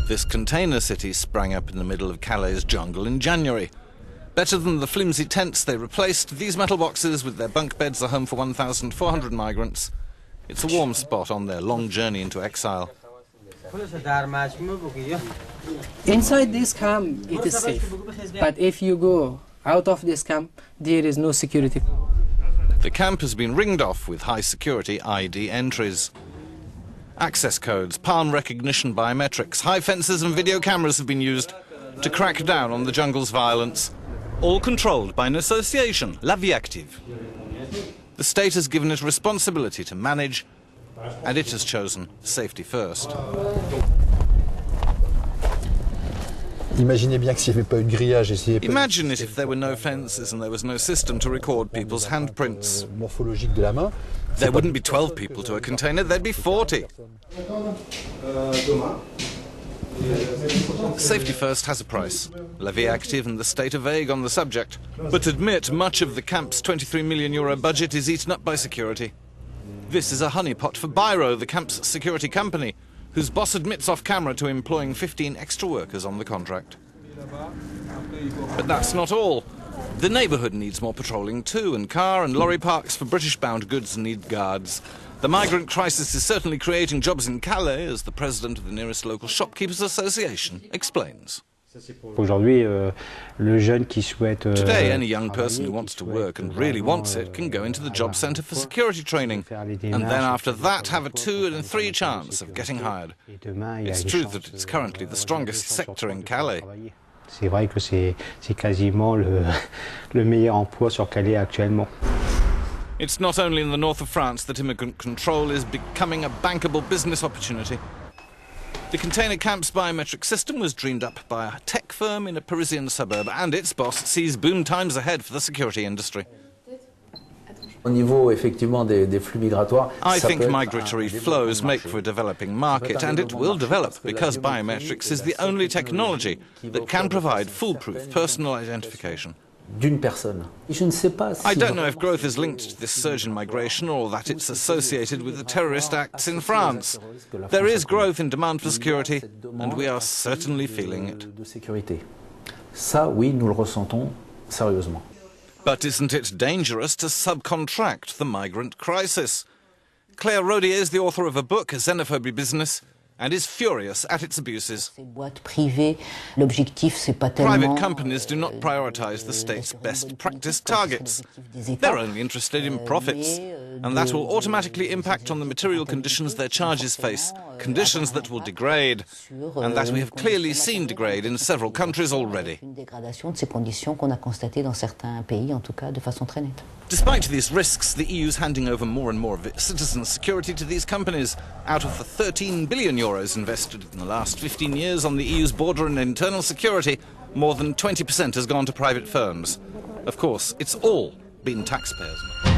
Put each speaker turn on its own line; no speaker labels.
This container city sprang up in the middle of Calais' jungle in January. Better than the flimsy tents they replaced, these metal boxes with their bunk beds are home for 1,400 migrants. It's a warm spot on their long journey into exile.
Inside this camp, it is safe. But if you go out of this camp, there is no security.
The camp has been ringed off with high-security ID entries. Access codes, palm recognition biometrics, high fences and video cameras have been used to crack down on the jungle's violence, all controlled by an association, La Vie Active. The state has given it responsibility to manage, and it has chosen safety first.
Imagine it
if there were no fences and there was no system to record people's handprints. There wouldn't be 12 people to a container, there'd be 40. Safety first has a price. La Vie Active and the state are vague on the subject, but admit much of the camp's €23 million budget is eaten up by security. This is a honeypot for Biro, the camp's security company, whose boss admits off camera to employing 15 extra workers on the contract. But that's not all. The neighbourhood needs more patrolling too, and car and lorry parks for British-bound goods need guards. The migrant crisis is certainly creating jobs in Calais, as the president of the nearest local shopkeepers association explains.
Today,
any young person who wants to work and really wants it can go into the job centre for security training, and then after that have a 2 in 3 chance of getting hired. It's true that it's currently the strongest sector in Calais.
C'est vrai que c'est quasiment le meilleur emploi sur Calais actuellement.
It's not only in the north of France that immigrant control is becoming a bankable business opportunity. The container camp's biometric system was dreamed up by a tech firm in a Parisian suburb, and its boss sees boom times ahead for the security industry. I think migratory flows make for a developing market, and it will develop because biometrics is the only technology that can provide foolproof personal identification. I don't know if growth is linked to this surge in migration or that it's associated with the terrorist acts in France. There is growth in demand for security, and we are certainly feeling it. But isn't it dangerous to subcontract the migrant crisis? Claire Rodier is the author of a book, Xenophobia Business, and is furious at its abuses. Private companies do not prioritize the state's best practice targets. They're only interested in profits, and that will automatically impact on the material conditions their charges face, conditions that will degrade, and that we have clearly seen degrade in several countries already. Despite these risks, the EU is handing over more and more of its citizens' security to these companies. Out of the €13 billion invested in the last 15 years on the EU's border and internal security, more than 20% has gone to private firms. Of course, it's all been taxpayers' money.